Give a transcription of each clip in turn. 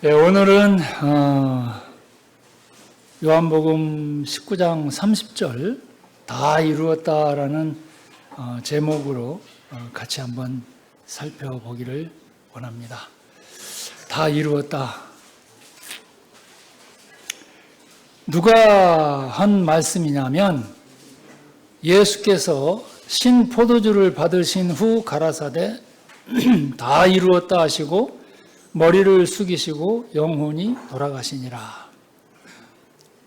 네, 오늘은 요한복음 19장 30절 다 이루었다라는 제목으로 같이 한번 살펴보기를 원합니다. 다 이루었다. 누가 한 말씀이냐면 예수께서 신포도주를 받으신 후 가라사대 다 이루었다 하시고 머리를 숙이시고 영혼이 돌아가시니라.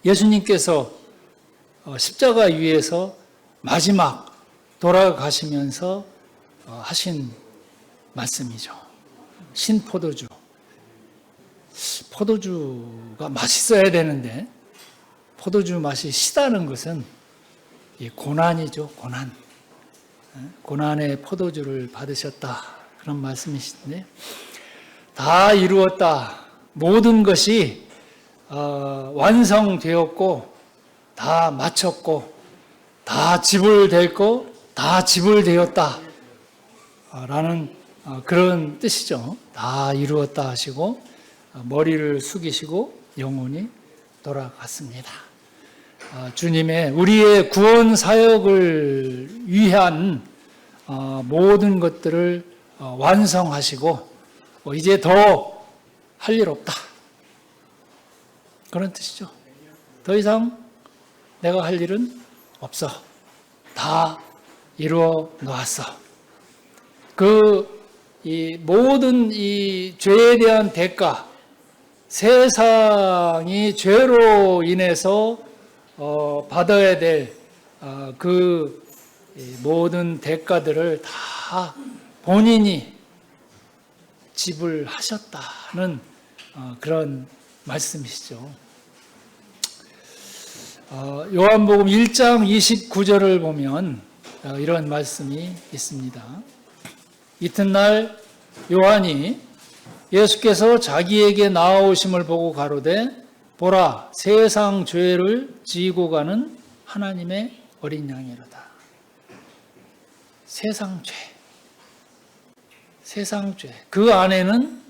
예수님께서 십자가 위에서 마지막 돌아가시면서 하신 말씀이죠. 신포도주. 포도주가 맛있어야 되는데 포도주 맛이 시다는 것은 고난이죠. 고난. 고난의 포도주를 받으셨다. 그런 말씀이신데 다 이루었다. 모든 것이 완성되었고 다 마쳤고 다 지불됐고 다 지불되었다 라는 그런 뜻이죠. 다 이루었다 하시고 머리를 숙이시고 영혼이 돌아갔습니다. 주님의 우리의 구원 사역을 위한 모든 것들을 완성하시고 이제 더 할 일 없다. 그런 뜻이죠. 더 이상 내가 할 일은 없어. 다 이루어 놓았어. 이 모든 이 죄에 대한 대가, 세상이 죄로 인해서 받아야 될 그 모든 대가들을 다 본인이 지불하셨다는 그런 말씀이시죠. 요한복음 1장 29절을 보면 이런 말씀이 있습니다. 이튿날 요한이 예수께서 자기에게 나아오심을 보고 가로되 보라 세상 죄를 지고 가는 하나님의 어린 양이로다. 세상 죄. 세상 죄. 그 안에는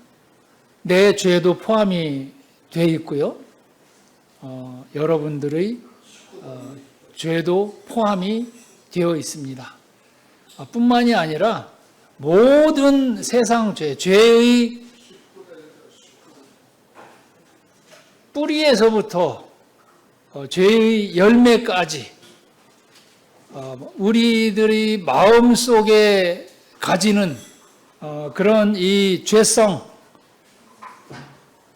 내 죄도 포함이 되어 있고요. 여러분들의 죄도 포함이 되어 있습니다. 뿐만이 아니라 모든 세상 죄, 죄의 뿌리에서부터 죄의 열매까지 우리들이 마음속에 가지는 그런 이 죄성,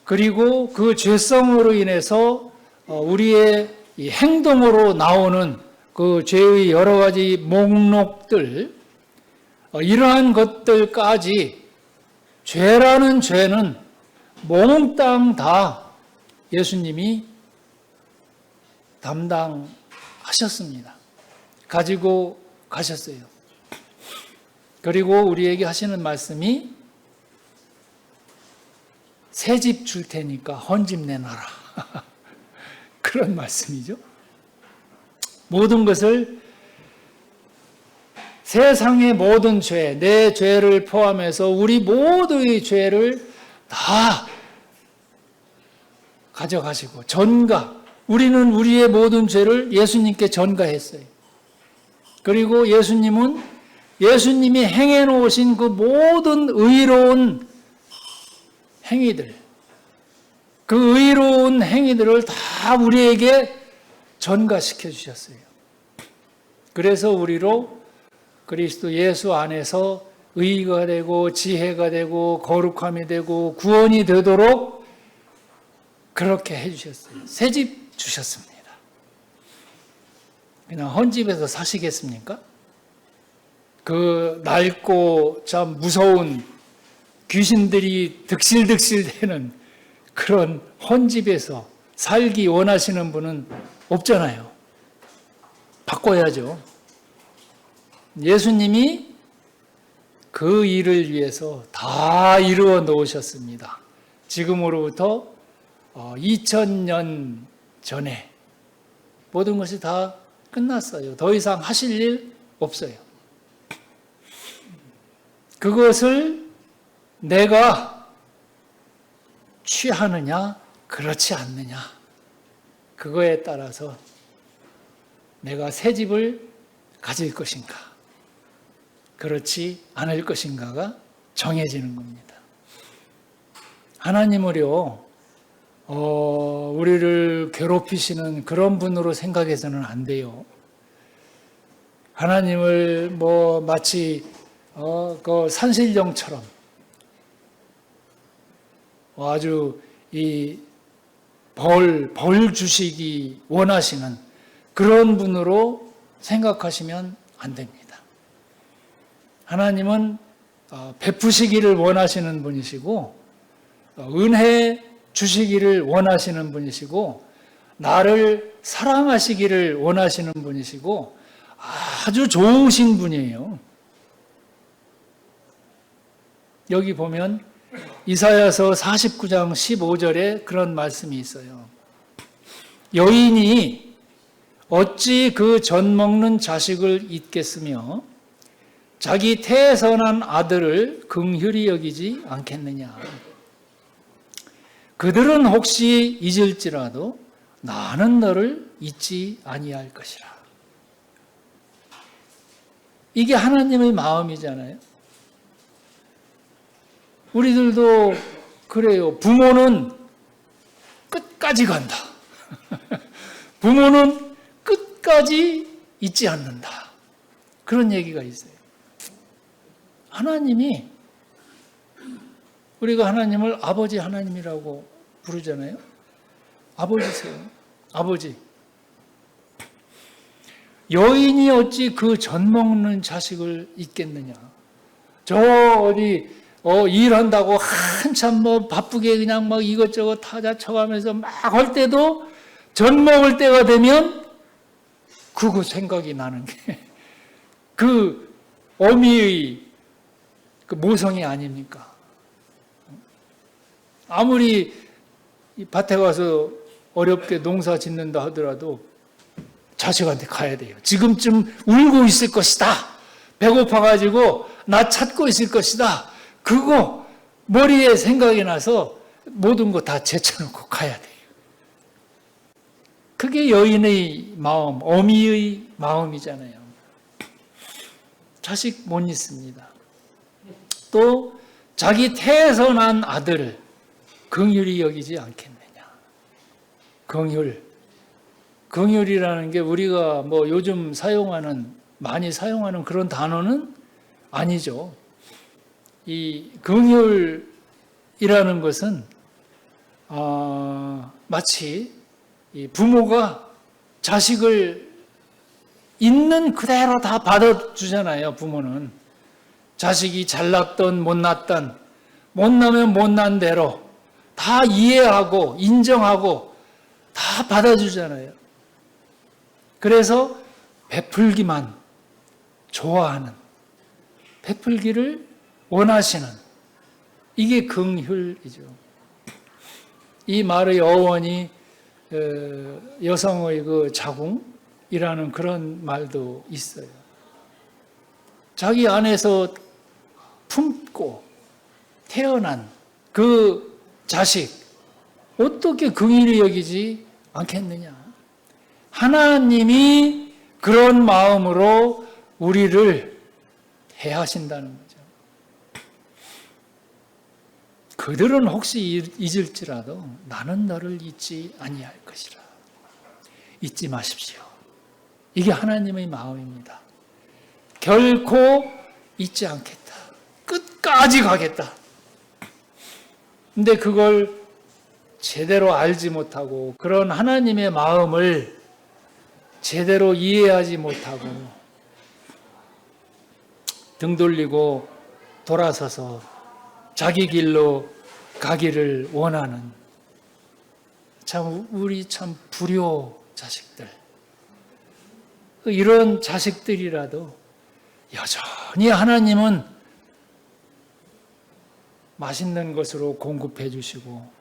그리고 그 죄성으로 인해서 우리의 이 행동으로 나오는 그 죄의 여러 가지 목록들, 이러한 것들까지 죄라는 죄는 몽땅 다 예수님이 담당하셨습니다. 가지고 가셨어요. 그리고 우리에게 하시는 말씀이 새 집 줄 테니까 헌집 내놔라. 그런 말씀이죠. 모든 것을 세상의 모든 죄, 내 죄를 포함해서 우리 모두의 죄를 다 가져가시고 전가. 우리는 우리의 모든 죄를 예수님께 전가했어요. 그리고 예수님이 행해 놓으신 그 모든 의로운 행위들, 그 의로운 행위들을 다 우리에게 전가시켜 주셨어요. 그래서 우리로 그리스도 예수 안에서 의가 되고 지혜가 되고 거룩함이 되고 구원이 되도록 그렇게 해주셨어요. 새 집 주셨습니다. 그냥 헌집에서 사시겠습니까? 그 낡고 참 무서운 귀신들이 득실득실대는 그런 헌집에서 살기 원하시는 분은 없잖아요. 바꿔야죠. 예수님이 그 일을 위해서 다 이루어 놓으셨습니다. 지금으로부터 2000년 전에 모든 것이 다 끝났어요. 더 이상 하실 일 없어요. 그것을 내가 취하느냐, 그렇지 않느냐. 그거에 따라서 내가 새 집을 가질 것인가, 그렇지 않을 것인가가 정해지는 겁니다. 하나님을요, 우리를 괴롭히시는 그런 분으로 생각해서는 안 돼요. 하나님을 마치 그 산신령처럼 아주 이 벌 주시기 원하시는 그런 분으로 생각하시면 안 됩니다. 하나님은 베푸시기를 원하시는 분이시고 은혜 주시기를 원하시는 분이시고 나를 사랑하시기를 원하시는 분이시고 아주 좋으신 분이에요. 여기 보면 이사야서 49장 15절에 그런 말씀이 있어요. 여인이 어찌 그 젖 먹는 자식을 잊겠으며 자기 태에서 난 아들을 긍휼히 여기지 않겠느냐. 그들은 혹시 잊을지라도 나는 너를 잊지 아니할 것이라. 이게 하나님의 마음이잖아요. 우리들도 그래요. 부모는 끝까지 간다. 부모는 끝까지 잊지 않는다. 그런 얘기가 있어요. 하나님이, 우리가 하나님을 아버지 하나님이라고 부르잖아요. 아버지세요. 아버지. 여인이 어찌 그 젖 먹는 자식을 잊겠느냐. 저 어디 일한다고 한참 바쁘게 그냥 이것저것 타자 쳐가면서 막 할 때도 젖 먹을 때가 되면 그거 생각이 나는 게 그 어미의 그 모성이 아닙니까? 아무리 밭에 가서 어렵게 농사 짓는다 하더라도 자식한테 가야 돼요. 지금쯤 울고 있을 것이다. 배고파가지고 나 찾고 있을 것이다. 그거 머리에 생각이 나서 모든 거 다 제쳐놓고 가야 돼요. 그게 여인의 마음, 어미의 마음이잖아요. 자식 못 잊습니다. 또 자기 태에서 난 아들을 긍휼히 여기지 않겠느냐. 긍휼이라는 게 우리가 요즘 많이 사용하는 그런 단어는 아니죠. 이 긍휼이라는 것은 마치 이 부모가 자식을 있는 그대로 다 받아주잖아요. 부모는 자식이 잘났던 못났던 못나면 못난 대로 다 이해하고 인정하고 다 받아주잖아요. 그래서 베풀기만 좋아하는, 베풀기를 원하시는, 이게 긍휼이죠. 이 말의 어원이 여성의 그 자궁이라는 그런 말도 있어요. 자기 안에서 품고 태어난 그 자식 어떻게 긍휼히 여기지 않겠느냐. 하나님이 그런 마음으로 우리를 대하신다는 거죠. 그들은 혹시 잊을지라도 나는 너를 잊지 아니할 것이라. 잊지 마십시오. 이게 하나님의 마음입니다. 결코 잊지 않겠다. 끝까지 가겠다. 근데 그걸 제대로 알지 못하고 그런 하나님의 마음을 제대로 이해하지 못하고 등 돌리고 돌아서서 자기 길로 가기를 원하는 우리 참 불효 자식들. 이런 자식들이라도 여전히 하나님은 맛있는 것으로 공급해 주시고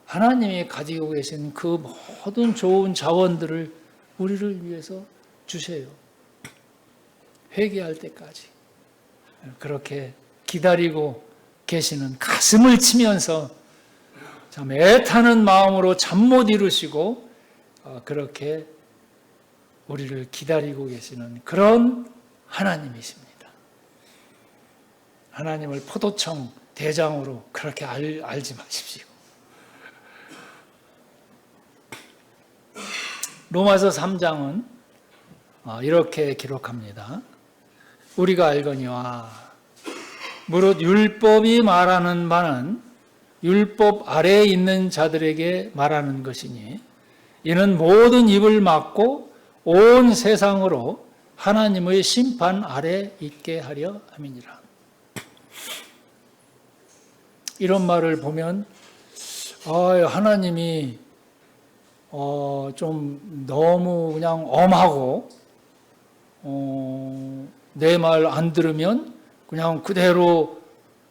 하나님이 가지고 계신 그 모든 좋은 자원들을 우리를 위해서 주세요. 회개할 때까지 그렇게 기다리고 계시는, 가슴을 치면서 참 애타는 마음으로 잠 못 이루시고 그렇게 우리를 기다리고 계시는 그런 하나님이십니다. 하나님을 포도청 대장으로 그렇게 알지 마십시오. 로마서 3장은 이렇게 기록합니다. 우리가 알거니와 무릇 율법이 말하는 바는 율법 아래에 있는 자들에게 말하는 것이니 이는 모든 입을 막고 온 세상으로 하나님의 심판 아래 있게 하려 함이니라. 이런 말을 보면 하나님이 좀 너무 그냥 엄하고 내 말 안 들으면 그냥 그대로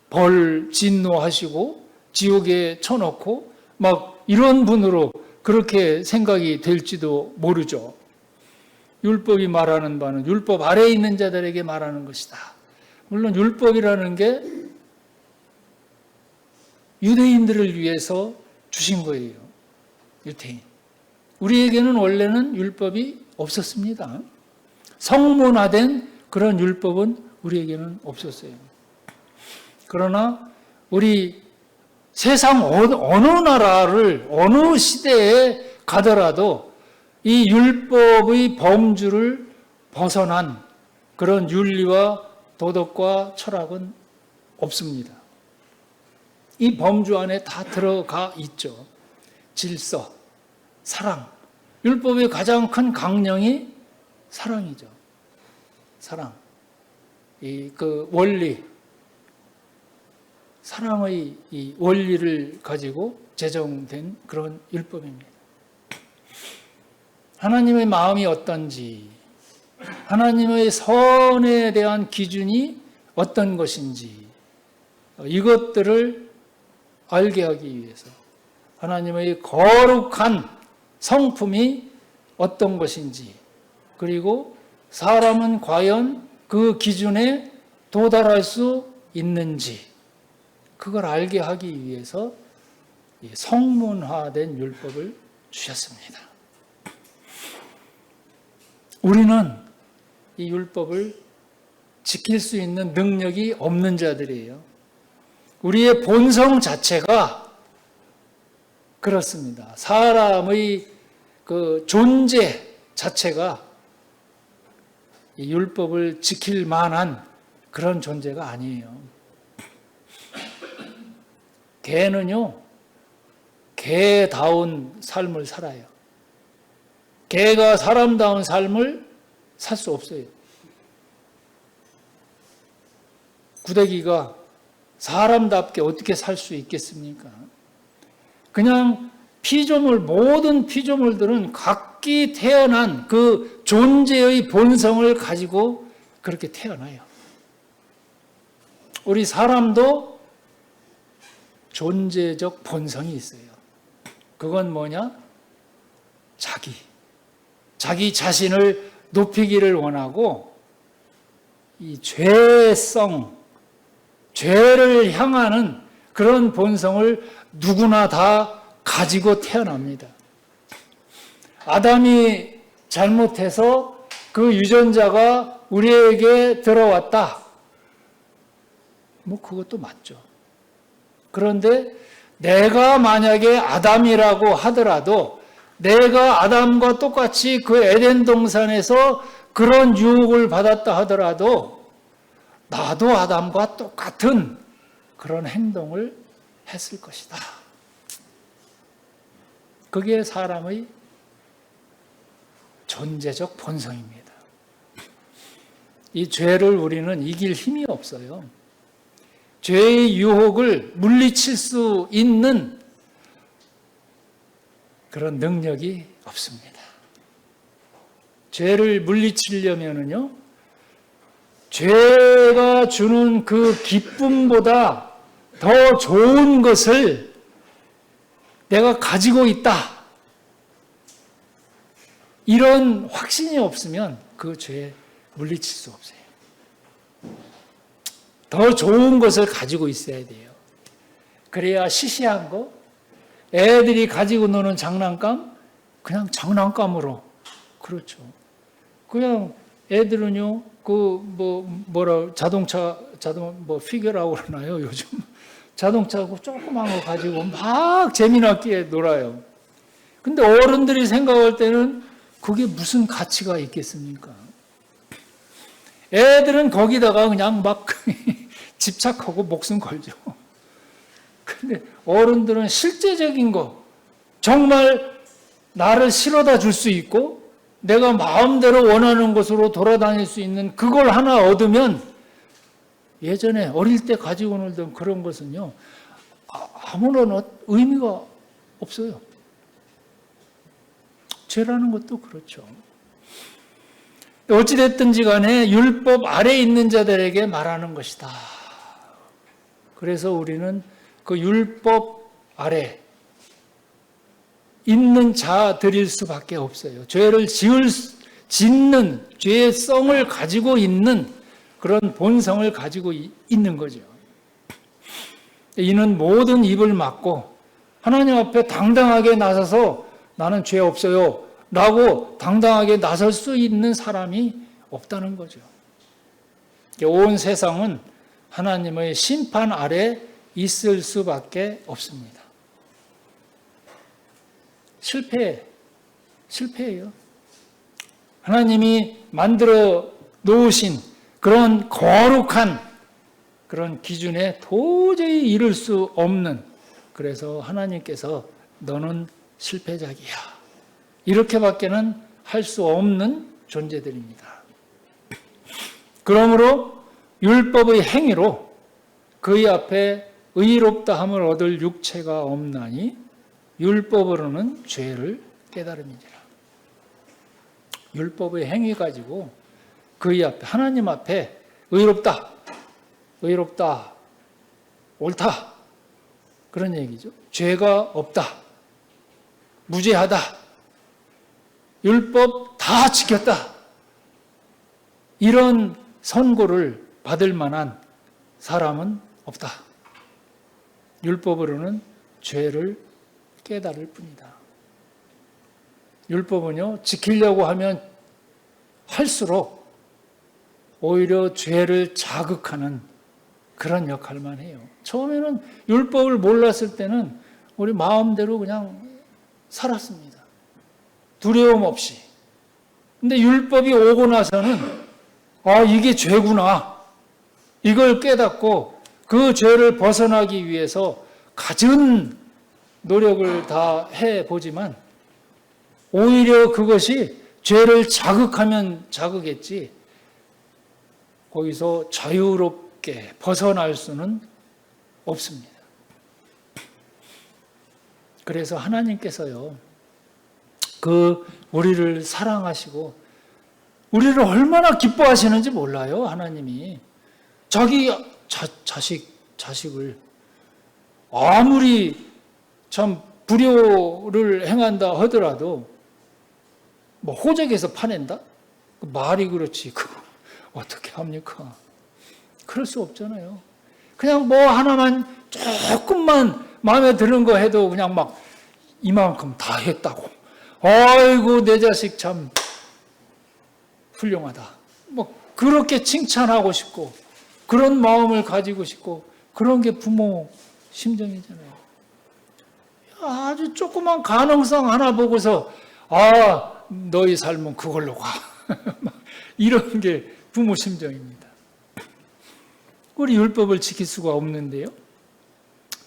벌 진노하시고 지옥에 쳐넣고 막 이런 분으로 그렇게 생각이 될지도 모르죠. 율법이 말하는 바는 율법 아래에 있는 자들에게 말하는 것이다. 물론 율법이라는 게 유대인들을 위해서 주신 거예요. 유대인. 우리에게는 원래는 율법이 없었습니다. 성문화된 그런 율법은 우리에게는 없었어요. 그러나 우리 세상 어느 나라를 어느 시대에 가더라도 이 율법의 범주를 벗어난 그런 윤리와 도덕과 철학은 없습니다. 이 범주 안에 다 들어가 있죠. 질서, 사랑. 율법의 가장 큰 강령이 사랑이죠. 사랑. 그 원리. 사랑의 이 원리를 가지고 제정된 그런 율법입니다. 하나님의 마음이 어떤지, 하나님의 선에 대한 기준이 어떤 것인지, 이것들을 알게 하기 위해서 하나님의 거룩한 성품이 어떤 것인지, 그리고 사람은 과연 그 기준에 도달할 수 있는지, 그걸 알게 하기 위해서 성문화된 율법을 주셨습니다. 우리는 이 율법을 지킬 수 있는 능력이 없는 자들이에요. 우리의 본성 자체가 그렇습니다. 사람의 그 존재 자체가 이 율법을 지킬 만한 그런 존재가 아니에요. 개는요, 개다운 삶을 살아요. 개가 사람다운 삶을 살 수 없어요. 구데기가 사람답게 어떻게 살 수 있겠습니까? 그냥 피조물, 모든 피조물들은 각기 태어난 그 존재의 본성을 가지고 그렇게 태어나요. 우리 사람도 존재적 본성이 있어요. 그건 뭐냐? 자기 자신을 높이기를 원하고 이 죄성, 죄를 향하는 그런 본성을 누구나 다 가지고 태어납니다. 아담이 잘못해서 그 유전자가 우리에게 들어왔다. 뭐 그것도 맞죠. 그런데 내가 만약에 아담이라고 하더라도 내가 아담과 똑같이 그 에덴 동산에서 그런 유혹을 받았다 하더라도 나도 아담과 똑같은 그런 행동을 했을 것이다. 그게 사람의 존재적 본성입니다. 이 죄를 우리는 이길 힘이 없어요. 죄의 유혹을 물리칠 수 있는 그런 능력이 없습니다. 죄를 물리치려면은요, 죄가 주는 그 기쁨보다 더 좋은 것을 내가 가지고 있다. 이런 확신이 없으면 그 죄에 물리칠 수 없어요. 더 좋은 것을 가지고 있어야 돼요. 그래야 시시한 거, 애들이 가지고 노는 장난감? 그냥 장난감으로. 그렇죠. 그냥 애들은요, 자동차, 피겨라고 그러나요, 요즘? 자동차고 조그만 거 가지고 막 재미나게 놀아요. 근데 어른들이 생각할 때는 그게 무슨 가치가 있겠습니까? 애들은 거기다가 그냥 막 집착하고 목숨 걸죠. 근데 어른들은 실제적인 거, 정말 나를 실어다 줄 수 있고 내가 마음대로 원하는 곳으로 돌아다닐 수 있는 그걸 하나 얻으면, 예전에 어릴 때 가지고 놀던 그런 것은요, 아무런 의미가 없어요. 죄라는 것도 그렇죠. 어찌됐든지 간에 율법 아래 있는 자들에게 말하는 것이다. 그래서 우리는 그 율법 아래 있는 자들일 수밖에 없어요. 죄를 짓는 죄의 성을 가지고 있는 그런 본성을 가지고 있는 거죠. 이는 모든 입을 막고 하나님 앞에 당당하게 나서서 나는 죄 없어요 라고 당당하게 나설 수 있는 사람이 없다는 거죠. 온 세상은 하나님의 심판 아래 있을 수밖에 없습니다. 실패예요. 하나님이 만들어 놓으신 그런 거룩한 그런 기준에 도저히 이룰 수 없는, 그래서 하나님께서 너는 실패작이야, 이렇게밖에는 할 수 없는 존재들입니다. 그러므로 율법의 행위로 그의 앞에 의롭다함을 얻을 육체가 없나니 율법으로는 죄를 깨달음이니라. 율법의 행위 가지고 그의 앞에, 하나님 앞에 의롭다, 옳다, 그런 얘기죠. 죄가 없다, 무죄하다, 율법 다 지켰다, 이런 선고를 받을 만한 사람은 없다. 율법으로는 죄를 깨달을 뿐이다. 율법은요, 지키려고 하면 할수록 오히려 죄를 자극하는 그런 역할만 해요. 처음에는 율법을 몰랐을 때는 우리 마음대로 그냥 살았습니다. 두려움 없이. 근데 율법이 오고 나서는 이게 죄구나, 이걸 깨닫고 그 죄를 벗어나기 위해서 갖은 노력을 다 해보지만 오히려 그것이 죄를 자극하면 자극했지 거기서 자유롭게 벗어날 수는 없습니다. 그래서 하나님께서요, 우리를 사랑하시고 우리를 얼마나 기뻐하시는지 몰라요. 하나님이 자기 자식을 아무리 참 불효를 행한다 하더라도 호적에서 파낸다? 말이 그렇지 그거 어떻게 합니까? 그럴 수 없잖아요. 그냥 하나만 조금만 마음에 드는 거 해도 그냥 막 이만큼 다 했다고, 아이고 내 자식 참 훌륭하다, 그렇게 칭찬하고 싶고 그런 마음을 가지고 싶고, 그런 게 부모 심정이잖아요. 아주 조그만 가능성 하나 보고서 너희 삶은 그걸로 가 이런 게 부모 심정입니다. 우리 율법을 지킬 수가 없는데요.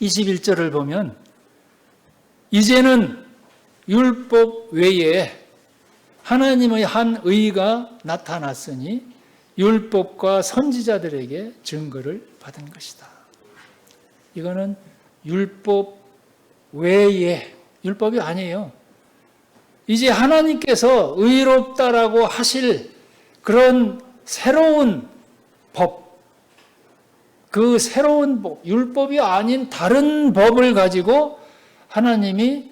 21절을 보면 이제는 율법 외에 하나님의 한 의가 나타났으니 율법과 선지자들에게 증거를 받은 것이다. 이거는 율법 외에, 율법이 아니에요. 이제 하나님께서 의롭다라고 하실 그런 새로운 법, 그 새로운 법, 율법이 아닌 다른 법을 가지고 하나님이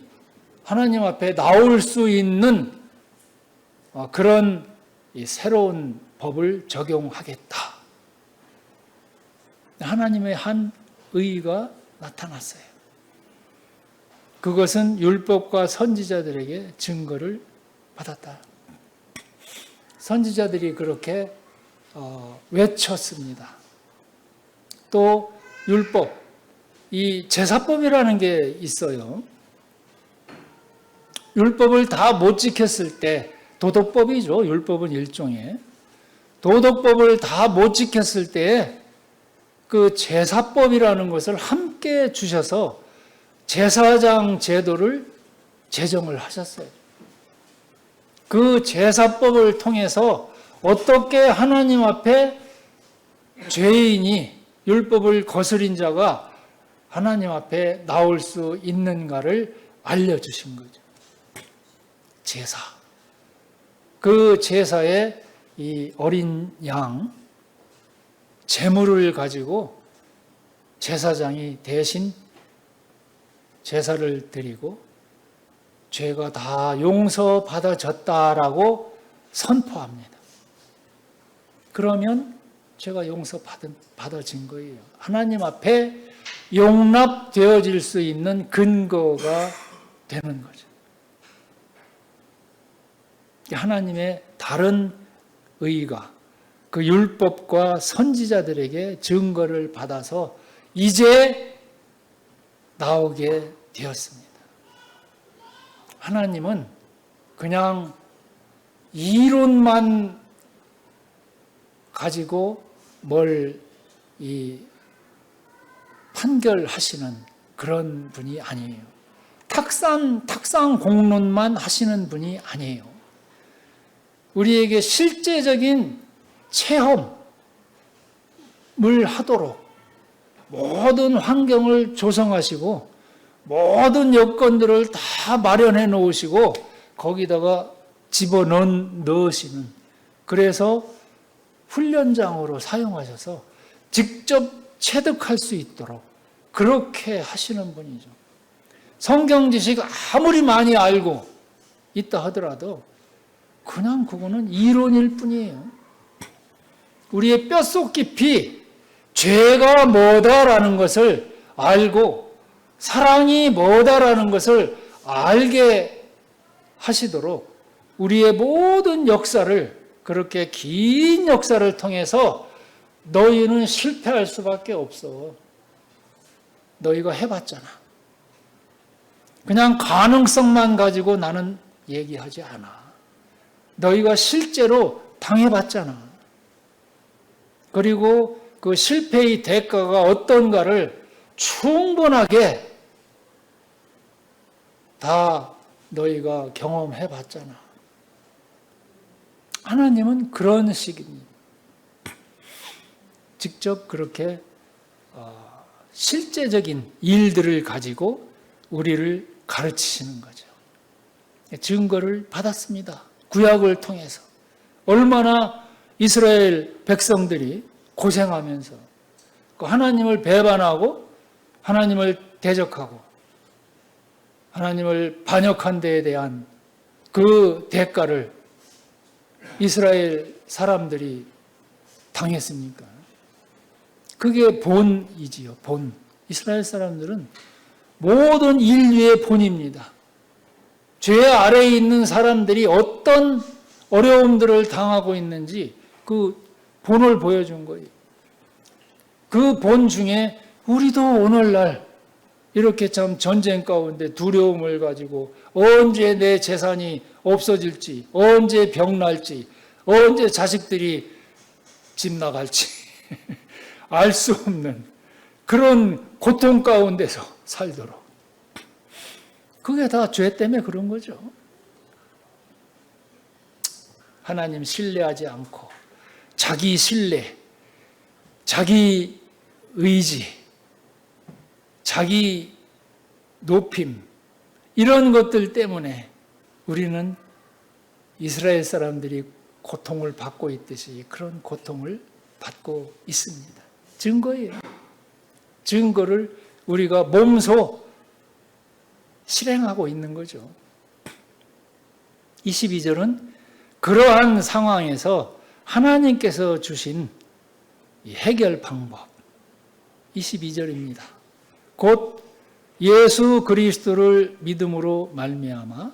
하나님 앞에 나올 수 있는 그런 새로운 법을 적용하겠다. 하나님의 한 의가 나타났어요. 그것은 율법과 선지자들에게 증거를 받았다. 선지자들이 그렇게 외쳤습니다. 또 율법, 이 제사법이라는 게 있어요. 율법을 다 못 지켰을 때, 도덕법이죠. 율법은 일종의. 도덕법을 다 못 지켰을 때 그 제사법이라는 것을 함께 주셔서 제사장 제도를 제정을 하셨어요. 그 제사법을 통해서 어떻게 하나님 앞에 죄인이, 율법을 거스린 자가 하나님 앞에 나올 수 있는가를 알려주신 거죠. 제사. 그 제사에 이 어린 양, 제물을 가지고 제사장이 대신 제사를 드리고 죄가 다 용서받아졌다라고 선포합니다. 그러면 죄가 용서받아진 거예요. 하나님 앞에 용납되어질 수 있는 근거가 되는 거죠. 하나님의 다른 의가 그 율법과 선지자들에게 증거를 받아서 이제 나오게 되었습니다. 하나님은 그냥 이론만 가지고 뭘 판결하시는 그런 분이 아니에요. 탁상 공론만 하시는 분이 아니에요. 우리에게 실제적인 체험을 하도록 모든 환경을 조성하시고 모든 여건들을 다 마련해 놓으시고 거기다가 집어넣으시는, 그래서 훈련장으로 사용하셔서 직접 체득할 수 있도록 그렇게 하시는 분이죠. 성경 지식 아무리 많이 알고 있다 하더라도 그냥 그거는 이론일 뿐이에요. 우리의 뼛속 깊이 죄가 뭐다라는 것을 알고 사랑이 뭐다라는 것을 알게 하시도록 우리의 모든 역사를, 그렇게 긴 역사를 통해서 너희는 실패할 수밖에 없어. 너희가 해봤잖아. 그냥 가능성만 가지고 나는 얘기하지 않아. 너희가 실제로 당해봤잖아. 그리고 그 실패의 대가가 어떤가를 충분하게 다 너희가 경험해봤잖아. 하나님은 그런 식입니다. 직접 그렇게 실제적인 일들을 가지고 우리를 가르치시는 거죠. 증거를 받았습니다. 구약을 통해서. 얼마나 이스라엘 백성들이 고생하면서 하나님을 배반하고 하나님을 대적하고 하나님을 반역한 데에 대한 그 대가를 이스라엘 사람들이 당했습니까? 그게 본이지요, 본. 이스라엘 사람들은 모든 인류의 본입니다. 죄 아래에 있는 사람들이 어떤 어려움들을 당하고 있는지 그 본을 보여준 거예요. 그 본 중에 우리도 오늘날 이렇게 참 전쟁 가운데 두려움을 가지고 언제 내 재산이 없어질지, 언제 병 날지, 언제 자식들이 집 나갈지 알 수 없는 그런 고통 가운데서 살도록. 그게 다 죄 때문에 그런 거죠. 하나님 신뢰하지 않고 자기 신뢰, 자기 의지, 자기 높임, 이런 것들 때문에 우리는 이스라엘 사람들이 고통을 받고 있듯이 그런 고통을 받고 있습니다. 증거예요. 증거를 우리가 몸소 실행하고 있는 거죠. 22절은 그러한 상황에서 하나님께서 주신 해결 방법, 22절입니다. 곧 예수 그리스도를 믿음으로 말미암아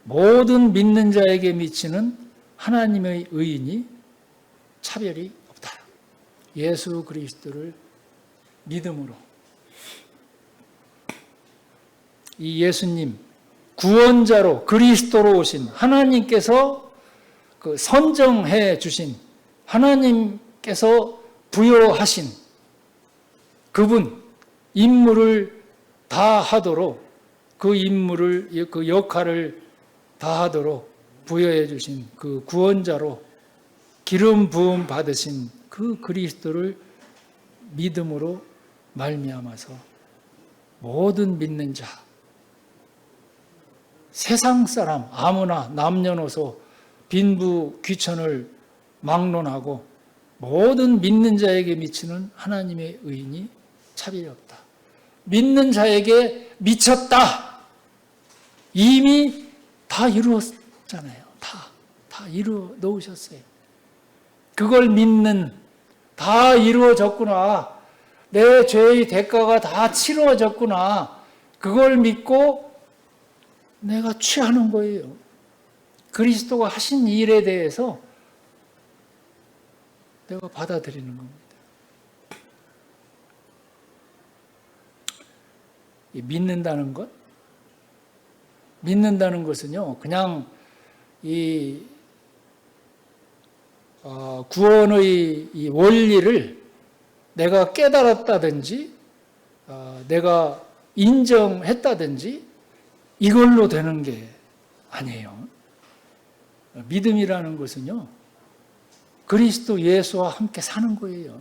모든 믿는 자에게 미치는 하나님의 의인이 차별이 없다. 예수 그리스도를 믿음으로. 이 예수님, 구원자로 그리스도로 오신 하나님께서 그 선정해 주신, 하나님께서 부여하신 그분 임무를 다 하도록, 그 임무를, 그 역할을 다 하도록 부여해 주신 그 구원자로 기름 부음 받으신 그 그리스도를 믿음으로 말미암아서 모든 믿는 자, 세상 사람 아무나 남녀노소 빈부 귀천을 막론하고 모든 믿는 자에게 미치는 하나님의 의인이 차별이 없다. 믿는 자에게 미쳤다. 이미 다 이루었잖아요. 다 이루어 놓으셨어요. 그걸 믿는, 다 이루어졌구나. 내 죄의 대가가 다 치루어졌구나. 그걸 믿고 내가 취하는 거예요. 그리스도가 하신 일에 대해서 내가 받아들이는 겁니다. 믿는다는 것? 믿는다는 것은요, 그냥 이 구원의 이 원리를 내가 깨달았다든지, 내가 인정했다든지, 이걸로 되는 게 아니에요. 믿음이라는 것은요, 그리스도 예수와 함께 사는 거예요.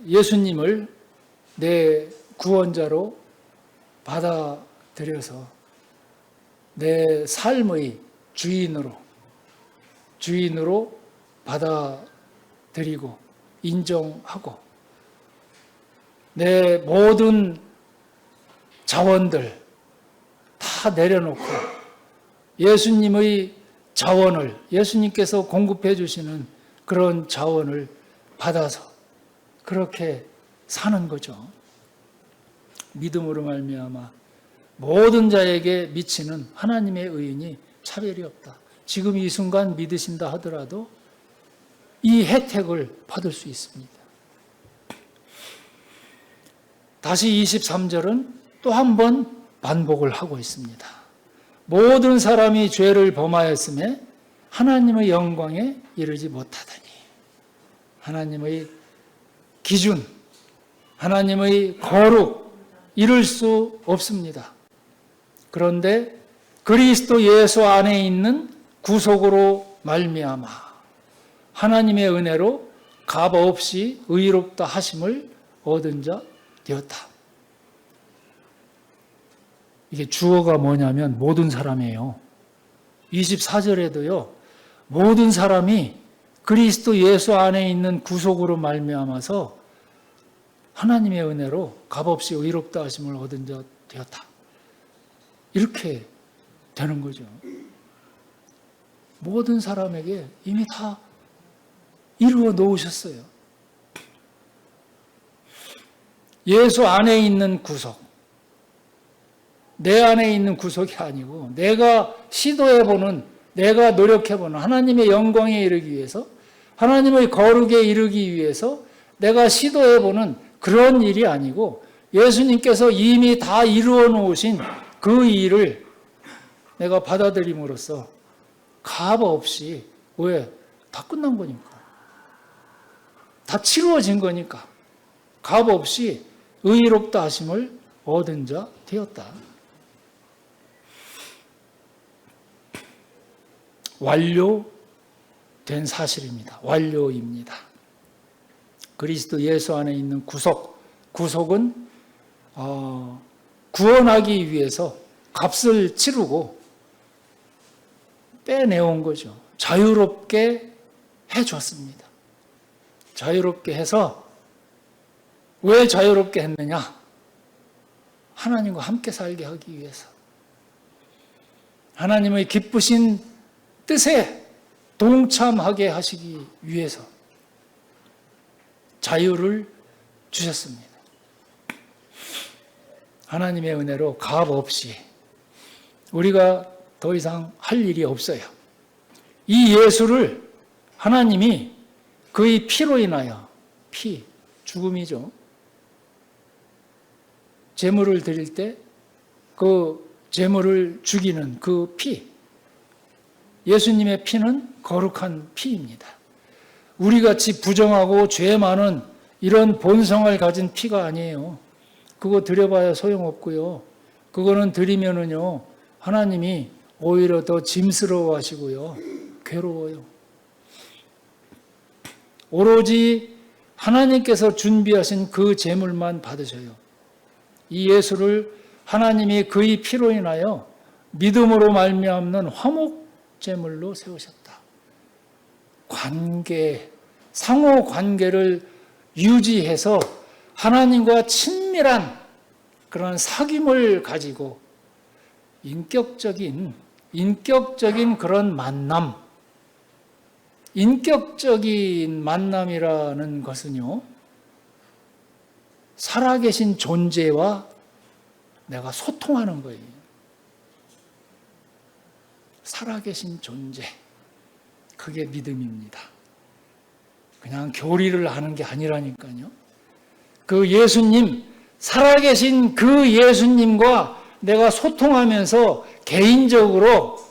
예수님을 내 구원자로 받아들여서 내 삶의 주인으로 받아들이고 인정하고 내 모든 자원들 다 내려놓고 예수님의 자원을, 예수님께서 공급해 주시는 그런 자원을 받아서 그렇게 사는 거죠. 믿음으로 말미암아 모든 자에게 미치는 하나님의 의인이 차별이 없다. 지금 이 순간 믿으신다 하더라도 이 혜택을 받을 수 있습니다. 다시 23절은 또 한 번 반복을 하고 있습니다. 모든 사람이 죄를 범하였음에 하나님의 영광에 이르지 못하다니. 하나님의 기준, 하나님의 거룩 이룰 수 없습니다. 그런데 그리스도 예수 안에 있는 구속으로 말미암아 하나님의 은혜로 값없이 의롭다 하심을 얻은 자 되었다. 이게 주어가 뭐냐면 모든 사람이에요. 24절에도요. 모든 사람이 그리스도 예수 안에 있는 구속으로 말미암아서 하나님의 은혜로 값없이 의롭다 하심을 얻은 자 되었다. 이렇게 되는 거죠. 모든 사람에게 이미 다 이루어 놓으셨어요. 예수 안에 있는 구속. 내 안에 있는 구속이 아니고 내가 시도해보는, 내가 노력해보는 하나님의 영광에 이르기 위해서, 하나님의 거룩에 이르기 위해서 내가 시도해보는 그런 일이 아니고 예수님께서 이미 다 이루어 놓으신 그 일을 내가 받아들임으로써 값 없이, 왜? 다 끝난 거니까. 다 치루어진 거니까. 값 없이 의롭다 하심을 얻은 자 되었다. 완료된 사실입니다. 완료입니다. 그리스도 예수 안에 있는 구속은 구원하기 위해서 값을 치르고 빼내온 거죠. 자유롭게 해줬습니다. 자유롭게 해서 왜 자유롭게 했느냐? 하나님과 함께 살게 하기 위해서. 하나님의 기쁘신 뜻에 동참하게 하시기 위해서. 자유를 주셨습니다. 하나님의 은혜로 값 없이 우리가 더 이상 할 일이 없어요. 이 예수를 하나님이 그의 피로 인하여, 죽음이죠. 제물을 드릴 때 그 제물을 죽이는 그 피, 예수님의 피는 거룩한 피입니다. 우리같이 부정하고 죄 많은 이런 본성을 가진 피가 아니에요. 그거 드려봐야 소용없고요. 그거는 드리면은요, 하나님이 오히려 더 짐스러워 하시고요, 괴로워요. 오로지 하나님께서 준비하신 그 제물만 받으셔요. 이 예수를 하나님이 그의 피로 인하여 믿음으로 말미암는 화목 제물로 세우셨다. 관계, 상호 관계를 유지해서 하나님과 친밀한 그런 사귐을 가지고 인격적인 그런 만남, 인격적인 만남이라는 것은요, 살아계신 존재와 내가 소통하는 거예요. 살아계신 존재, 그게 믿음입니다. 그냥 교리를 하는 게 아니라니까요. 그 예수님, 살아계신 그 예수님과 내가 소통하면서 개인적으로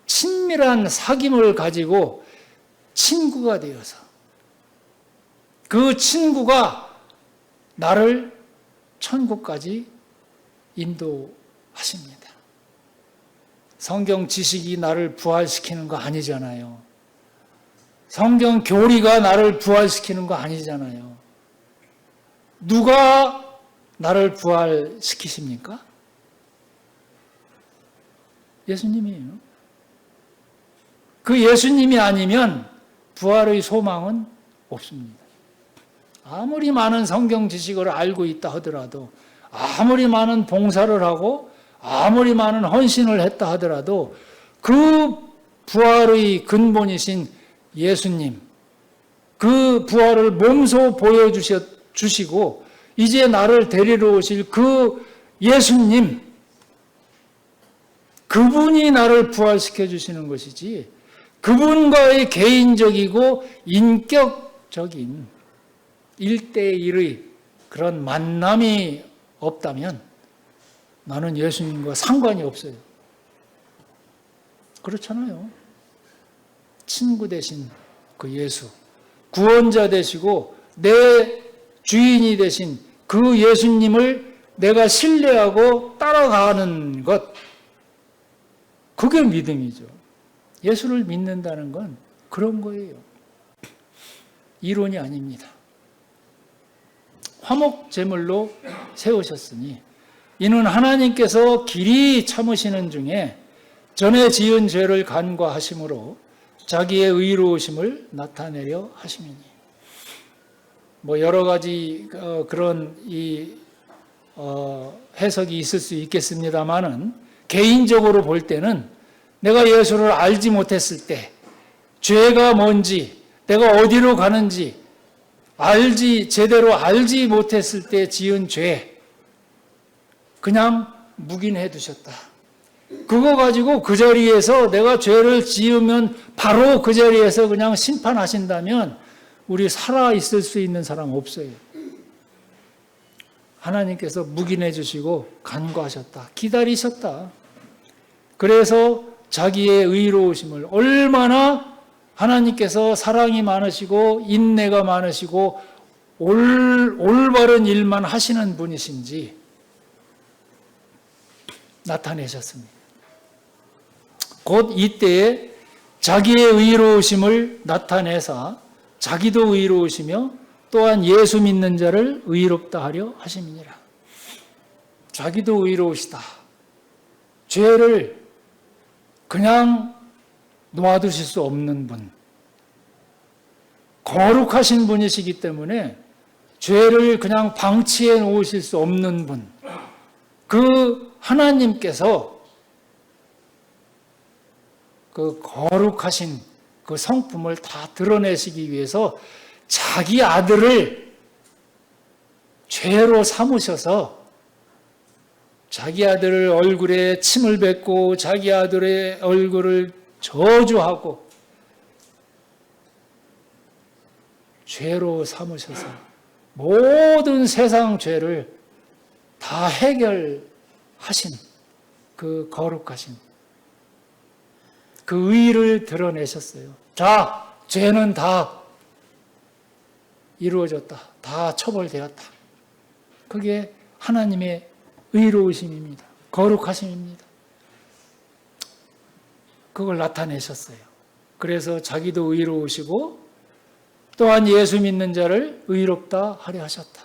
친밀한 사귐을 가지고 친구가 되어서 그 친구가 나를 천국까지 인도하십니다. 성경 지식이 나를 부활시키는 거 아니잖아요. 성경 교리가 나를 부활시키는 거 아니잖아요. 누가 나를 부활시키십니까? 예수님이에요. 그 예수님이 아니면 부활의 소망은 없습니다. 아무리 많은 성경 지식을 알고 있다 하더라도, 아무리 많은 봉사를 하고 아무리 많은 헌신을 했다 하더라도 그 부활의 근본이신 예수님, 그 부활을 몸소 보여주시고 이제 나를 데리러 오실 그 예수님, 그분이 나를 부활시켜 주시는 것이지, 그분과의 개인적이고 인격적인 1대1의 그런 만남이 없다면 나는 예수님과 상관이 없어요. 그렇잖아요. 친구 되신 그 예수, 구원자 되시고 내 주인이 되신 그 예수님을 내가 신뢰하고 따라가는 것, 그게 믿음이죠. 예수를 믿는다는 건 그런 거예요. 이론이 아닙니다. 화목 제물로 세우셨으니 이는 하나님께서 길이 참으시는 중에 전에 지은 죄를 간과하심으로 자기의 의로우심을 나타내려 하심이니. 여러 가지 그런 해석이 있을 수 있겠습니다만은, 개인적으로 볼 때는 내가 예수를 알지 못했을 때, 죄가 뭔지, 내가 어디로 가는지 제대로 알지 못했을 때 지은 죄, 그냥 묵인해 두셨다. 그거 가지고 그 자리에서 내가 죄를 지으면 바로 그 자리에서 그냥 심판하신다면 우리 살아 있을 수 있는 사람 없어요. 하나님께서 묵인해 주시고 간과하셨다. 기다리셨다. 그래서 자기의 의로우심을, 얼마나 하나님께서 사랑이 많으시고 인내가 많으시고 올바른 일만 하시는 분이신지 나타내셨습니다. 곧 이때에 자기의 의로우심을 나타내사 자기도 의로우시며 또한 예수 믿는 자를 의롭다 하려 하심이니라. 자기도 의로우시다. 죄를 그냥 놓아두실 수 없는 분, 거룩하신 분이시기 때문에 죄를 그냥 방치해 놓으실 수 없는 분, 그 하나님께서 그 거룩하신 그 성품을 다 드러내시기 위해서 자기 아들을 죄로 삼으셔서 자기 아들 얼굴에 침을 뱉고 자기 아들의 얼굴을 저주하고 죄로 삼으셔서 모든 세상 죄를 다 해결하신 그 거룩하신 그 의를 드러내셨어요. 자, 죄는 다 이루어졌다. 다 처벌되었다. 그게 하나님의 의로우심입니다. 거룩하심입니다. 그걸 나타내셨어요. 그래서 자기도 의로우시고 또한 예수 믿는 자를 의롭다 하려 하셨다.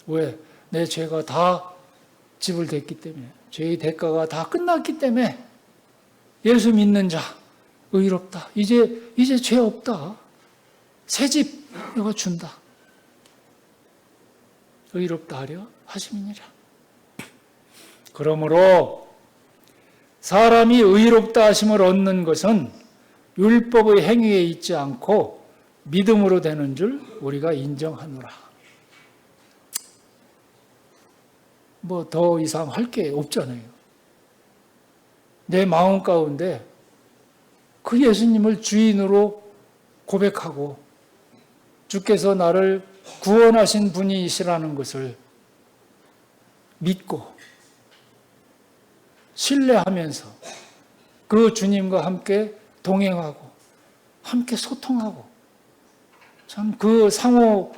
왜? 내 죄가 다 지불됐기 때문에, 죄의 대가가 다 끝났기 때문에 예수 믿는 자 의롭다. 이제 죄 없다. 새 집 내가 준다. 의롭다 하려 하심이니라. 그러므로 사람이 의롭다 하심을 얻는 것은 율법의 행위에 있지 않고 믿음으로 되는 줄 우리가 인정하노라. 뭐 더 이상 할 게 없잖아요. 내 마음 가운데 그 예수님을 주인으로 고백하고 주께서 나를 구원하신 분이시라는 것을 믿고 신뢰하면서 그 주님과 함께 동행하고 함께 소통하고 참 그 상호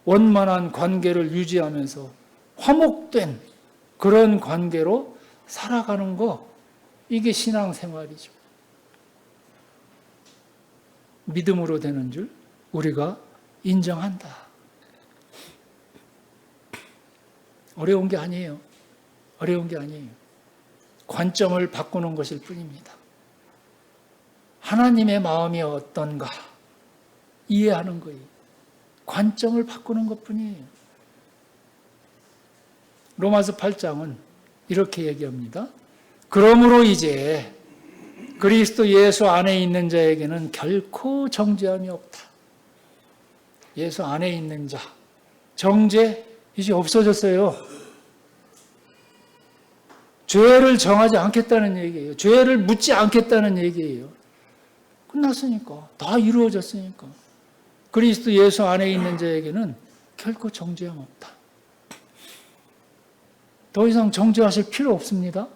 원만한 관계를 유지하면서 화목된 그런 관계로 살아가는 거, 이게 신앙생활이죠. 믿음으로 되는 줄 우리가 인정한다. 어려운 게 아니에요. 어려운 게 아니에요. 관점을 바꾸는 것일 뿐입니다. 하나님의 마음이 어떤가 이해하는 거예요. 관점을 바꾸는 것뿐이에요. 로마서 8장은 이렇게 얘기합니다. 그러므로 이제 그리스도 예수 안에 있는 자에게는 결코 정죄함이 없다. 예수 안에 있는 자, 정죄 이제 없어졌어요. 죄를 정하지 않겠다는 얘기예요. 죄를 묻지 않겠다는 얘기예요. 끝났으니까. 다 이루어졌으니까. 그리스도 예수 안에 있는 자에게는 결코 정죄함 없다. 더 이상 정죄하실 필요 없습니다.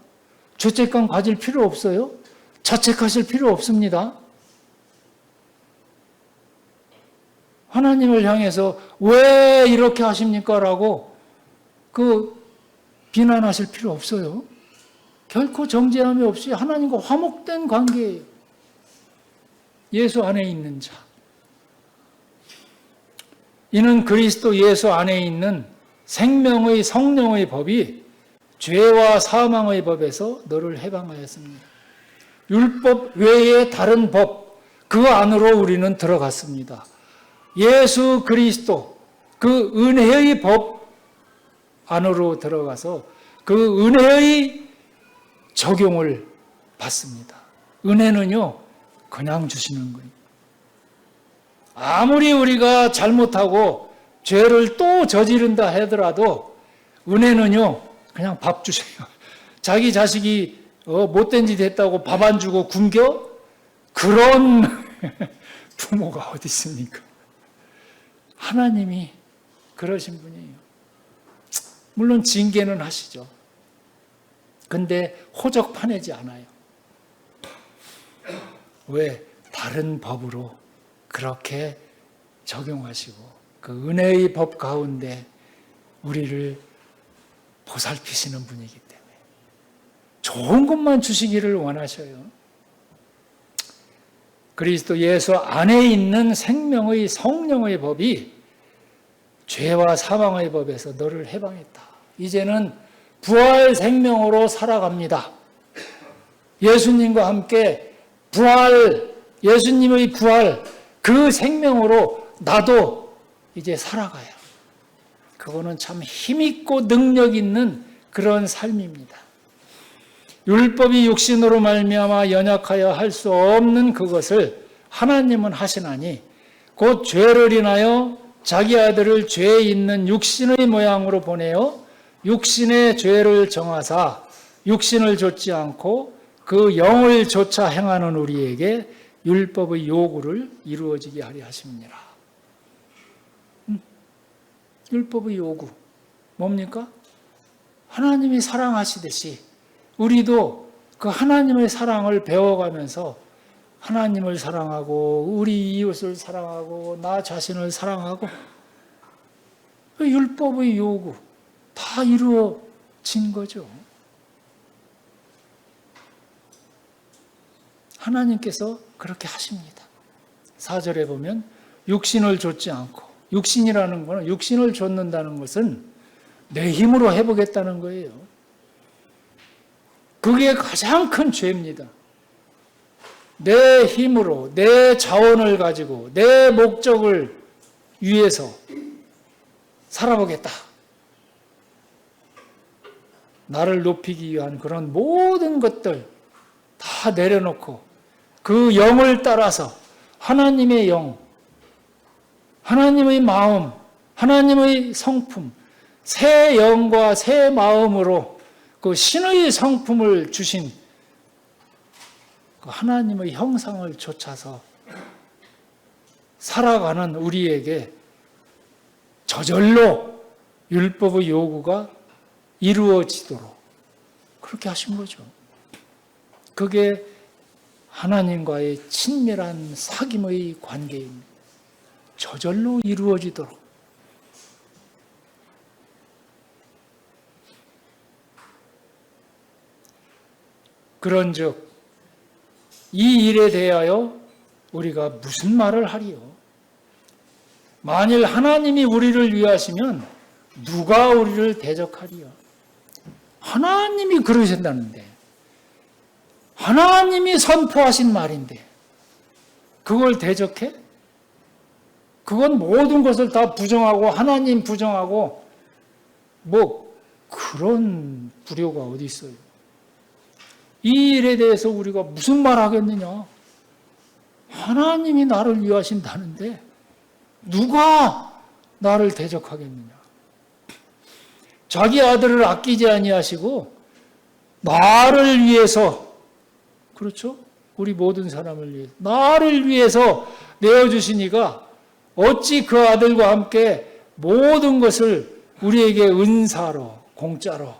죄책감 가질 필요 없어요. 자책하실 필요 없습니다. 하나님을 향해서 왜 이렇게 하십니까? 라고 비난하실 필요 없어요. 결코 정죄함이 없이 하나님과 화목된 관계예요. 예수 안에 있는 자. 이는 그리스도 예수 안에 있는 생명의 성령의 법이 죄와 사망의 법에서 너를 해방하였습니다. 율법 외에 다른 법, 그 안으로 우리는 들어갔습니다. 예수 그리스도, 그 은혜의 법 안으로 들어가서 그 은혜의 적용을 받습니다. 은혜는요, 그냥 주시는 거예요. 아무리 우리가 잘못하고 죄를 또 저지른다 하더라도 은혜는요, 그냥 밥 주세요. 자기 자식이 못된 짓 했다고 밥 안 주고 굶겨? 그런 부모가 어디 있습니까? 하나님이 그러신 분이에요. 물론 징계는 하시죠. 근데 호적파내지 않아요. 왜? 다른 법으로 그렇게 적용하시고 그 은혜의 법 가운데 우리를 보살피시는 분이기 때문에 좋은 것만 주시기를 원하셔요. 그리스도 예수 안에 있는 생명의 성령의 법이 죄와 사망의 법에서 너를 해방했다. 이제는 부활 생명으로 살아갑니다. 예수님과 함께 예수님의 부활, 그 생명으로 나도 이제 살아가요. 그거는 참 힘있고 능력 있는 그런 삶입니다. 율법이 육신으로 말미암아 연약하여 할 수 없는 그것을 하나님은 하시나니 곧 죄를 인하여 자기 아들을 죄 있는 육신의 모양으로 보내어 육신의 죄를 정하사 육신을 좇지 않고 그 영을 조차 행하는 우리에게 율법의 요구를 이루어지게 하려 하십니다. 율법의 요구 뭡니까? 하나님이 사랑하시듯이 우리도 그 하나님의 사랑을 배워가면서 하나님을 사랑하고 우리 이웃을 사랑하고 나 자신을 사랑하고 그 율법의 요구 다 이루어진 거죠. 하나님께서 그렇게 하십니다. 4절에 보면 육신을 좇지 않고, 육신이라는 것은, 육신을 좇는다는 것은 내 힘으로 해보겠다는 거예요. 그게 가장 큰 죄입니다. 내 힘으로, 내 자원을 가지고, 내 목적을 위해서 살아보겠다. 나를 높이기 위한 그런 모든 것들 다 내려놓고 그 영을 따라서 하나님의 영, 하나님의 마음, 하나님의 성품, 새 영과 새 마음으로 그 신의 성품을 주신 그 하나님의 형상을 좇아서 살아가는 우리에게 저절로 율법의 요구가 이루어지도록 그렇게 하신 거죠. 그게 하나님과의 친밀한 사귐의 관계입니다. 저절로 이루어지도록. 그런즉 이 일에 대하여 우리가 무슨 말을 하리요? 만일 하나님이 우리를 위하시면 누가 우리를 대적하리요? 하나님이 그러신다는데, 하나님이 선포하신 말인데 그걸 대적해? 그건 모든 것을 다 부정하고 하나님 부정하고 뭐 그런 불효가 어디 있어요? 이 일에 대해서 우리가 무슨 말 하겠느냐? 하나님이 나를 위하신다는데 누가 나를 대적하겠느냐? 자기 아들을 아끼지 아니하시고 나를 위해서, 그렇죠? 우리 모든 사람을 위해서, 나를 위해서 내어주시니까 어찌 그 아들과 함께 모든 것을 우리에게 은사로, 공짜로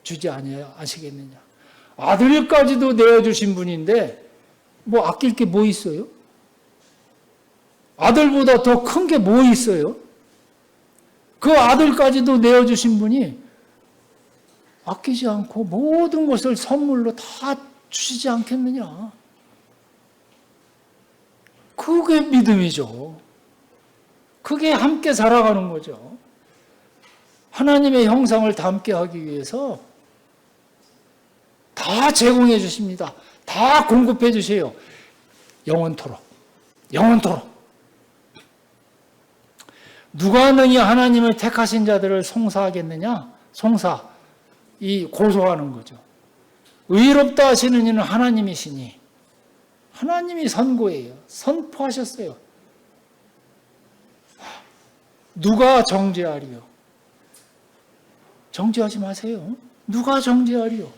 주지 아니하시겠느냐? 아들까지도 내어주신 분인데 뭐 아낄 게 뭐 있어요? 아들보다 더 큰 게 뭐 있어요? 그 아들까지도 내어주신 분이 아끼지 않고 모든 것을 선물로 다 주시지 않겠느냐? 그게 믿음이죠. 그게 함께 살아가는 거죠. 하나님의 형상을 담게 하기 위해서 다 제공해 주십니다. 다 공급해 주세요. 영원토록. 영원토록. 누가 능히 하나님을 택하신 자들을 송사하겠느냐? 송사. 이 고소하는 거죠. 의롭다 하시는 이는 하나님이시니 하나님이 선고해요. 선포하셨어요. 누가 정죄하리요? 정죄하지 마세요. 누가 정죄하리요?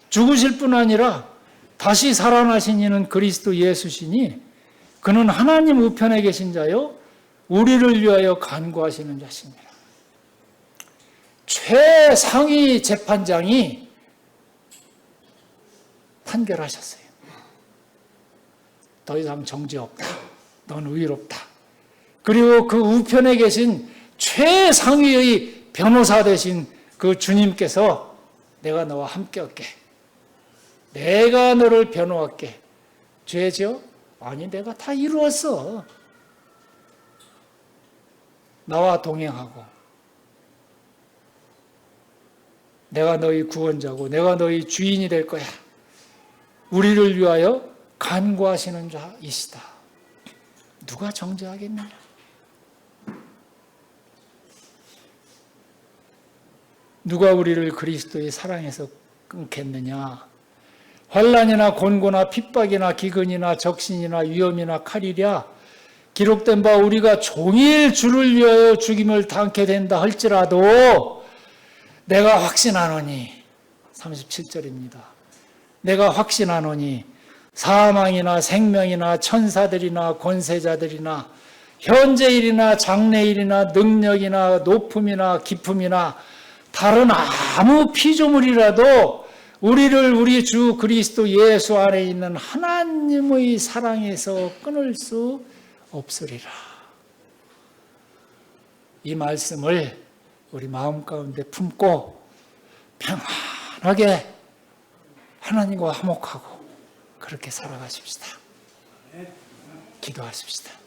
죽으실 뿐 아니라 다시 살아나신 이는 그리스도 예수시니 그는 하나님 우편에 계신 자요 우리를 위하여 간구하시는 자시니라. 최상위 재판장이 판결하셨어요. 더 이상 정죄 없다. 넌 의롭다. 그리고 그 우편에 계신 최상위의 변호사 되신 그 주님께서 내가 너와 함께 할게. 내가 너를 변호할게. 죄죠? 아니, 내가 다 이루었어. 나와 동행하고 내가 너희 구원자고 내가 너희 주인이 될 거야. 우리를 위하여 간구하시는 자이시다. 누가 정죄하겠느냐? 누가 우리를 그리스도의 사랑에서 끊겠느냐? 환난이나 곤고나 핍박이나 기근이나 적신이나 위험이나 칼이랴 기록된 바 우리가 종일 주를 위하여 죽임을 당케 된다 할지라도 내가 확신하노니 37절입니다. 내가 확신하노니 사망이나 생명이나 천사들이나 권세자들이나 현재일이나 장래일이나 능력이나 높음이나 깊음이나 다른 아무 피조물이라도 우리를 우리 주 그리스도 예수 안에 있는 하나님의 사랑에서 끊을 수 없으리라. 이 말씀을 우리 마음 가운데 품고 평안하게 하나님과 화목하고 그렇게 살아가십시다. 기도하십시다.